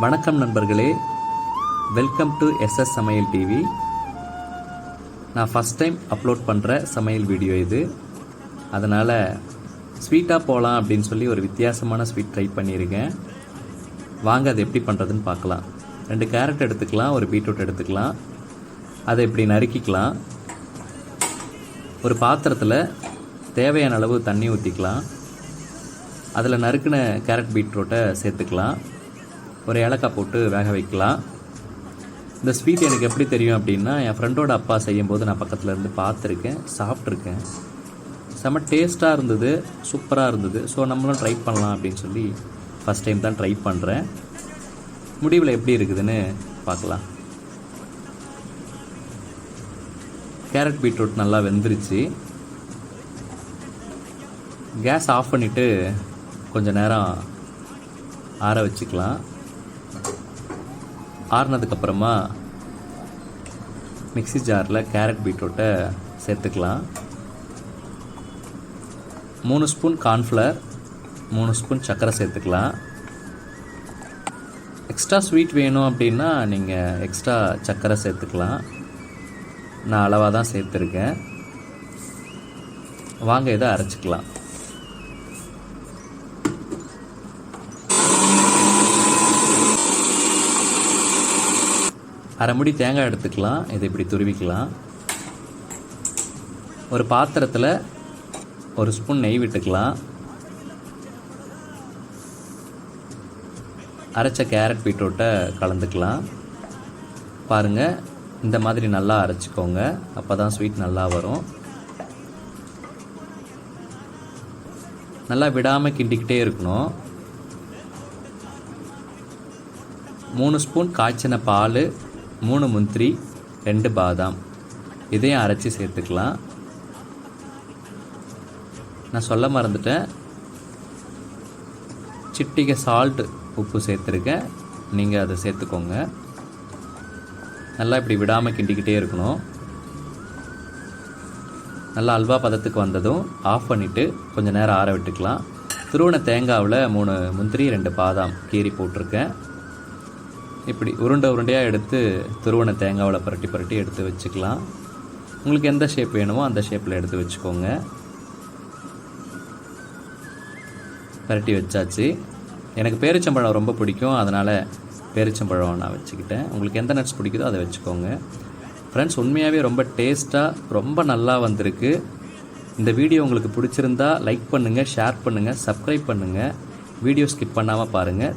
வணக்கம் நண்பர்களே, welcome to SS சமையல் டிவி. நான் ஃபஸ்ட் டைம் அப்லோட் பண்ணுற சமையல் வீடியோ இது. அதனால் ஸ்வீட்டாக போகலாம் அப்படின்னு சொல்லி ஒரு வித்தியாசமான ஸ்வீட் ட்ரை பண்ணியிருக்கேன். வாங்க அது எப்படி பண்ணுறதுன்னு பார்க்கலாம். 2 கேரட் எடுத்துக்கலாம், ஒரு பீட்ரூட் எடுத்துக்கலாம். அதை இப்படி நறுக்கிக்கலாம். ஒரு பாத்திரத்தில் தேவையான அளவு தண்ணி ஊற்றிக்கலாம். அதில் நறுக்கின கேரட் பீட்ரூட்டை சேர்த்துக்கலாம். ஒரு ஏலக்காய் போட்டு வேக வைக்கலாம். இந்த ஸ்வீட் எனக்கு எப்படி தெரியும் அப்படின்னா, என் ஃப்ரெண்டோட அப்பா செய்யும்போது நான் பக்கத்தில் இருந்து பார்த்துருக்கேன், சாப்பிட்ருக்கேன். செம்ம டேஸ்ட்டாக இருந்தது, சூப்பராக இருந்தது. ஸோ நம்மளும் ட்ரை பண்ணலாம் அப்படின்னு சொல்லி ஃபஸ்ட் டைம் தான் ட்ரை பண்ணுறேன். முடிவில் எப்படி இருக்குதுன்னு பார்க்கலாம். கேரட் பீட்ரூட் நல்லா வெந்துருச்சு. கேஸ் ஆஃப் பண்ணிவிட்டு கொஞ்சம் நேரம் ஆற வச்சுக்கலாம். ஆறுனதுக்கப்புறமா மிக்ஸி ஜாரில் கேரட் பீட்ரூட்டை சேர்த்துக்கலாம். 3 ஸ்பூன் கார்ன்ஃப்ளவர், 3 ஸ்பூன் சர்க்கரை சேர்த்துக்கலாம். எக்ஸ்ட்ரா ஸ்வீட் வேணும் அப்படின்னா நீங்கள் எக்ஸ்ட்ரா சர்க்கரை சேர்த்துக்கலாம். நான் அளவாக தான் சேர்த்துருக்கேன். வாங்க இதை அரைச்சிக்கலாம். அரை முடி தேங்காய் எடுத்துக்கலாம். இதை இப்படி துருவிக்கலாம். ஒரு பாத்திரத்தில் 1 ஸ்பூன் நெய் விட்டுக்கலாம். அரைச்ச கேரட் பீட்ரூட்டை கலந்துக்கலாம். பாருங்கள், இந்த மாதிரி நல்லா அரைச்சிக்கோங்க. அப்போ தான் ஸ்வீட் நல்லா வரும். நல்லா விடாமல் கிண்டிக்கிட்டே இருக்கணும். 3 ஸ்பூன் காய்ச்சின பால், 3 முந்திரி, 2 பாதாம், இதையும் அரைச்சி சேர்த்துக்கலாம். நான் சொல்ல மறந்துட்டேன், சிட்டிகை சால்ட் உப்பு சேர்த்துருக்கேன். நீங்கள் அதை சேர்த்துக்கோங்க. நல்லா இப்படி விடாமல் கிண்டிக்கிட்டே இருக்கணும். நல்லா அல்வா பதத்துக்கு வந்ததும் ஆஃப் பண்ணிவிட்டு கொஞ்சம் நேரம் ஆற விட்டுக்கலாம். துருவன தேங்காவில் 3 முந்திரி, 2 பாதாம் கீறி போட்டிருக்கேன். இப்படி உருண்டையாக எடுத்து துருவன தேங்காவில் புரட்டி எடுத்து வச்சுக்கலாம். உங்களுக்கு எந்த ஷேப் வேணுமோ அந்த ஷேப்பில் எடுத்து வச்சுக்கோங்க. புரட்டி வச்சாச்சு. எனக்கு பேரிச்சம்பழம் ரொம்ப பிடிக்கும், அதனால் பேரிச்சம்பழம் நான் வச்சுக்கிட்டேன். உங்களுக்கு எந்த நட்ஸ் பிடிக்குதோ அதை வச்சுக்கோங்க. ஃப்ரெண்ட்ஸ், உண்மையாகவே ரொம்ப டேஸ்ட்டாக ரொம்ப நல்லா வந்திருக்கு. இந்த வீடியோ உங்களுக்கு பிடிச்சிருந்தா லைக் பண்ணுங்கள், ஷேர் பண்ணுங்கள், சப்ஸ்கிரைப் பண்ணுங்கள். வீடியோ ஸ்கிப் பண்ணாமல் பாருங்கள்.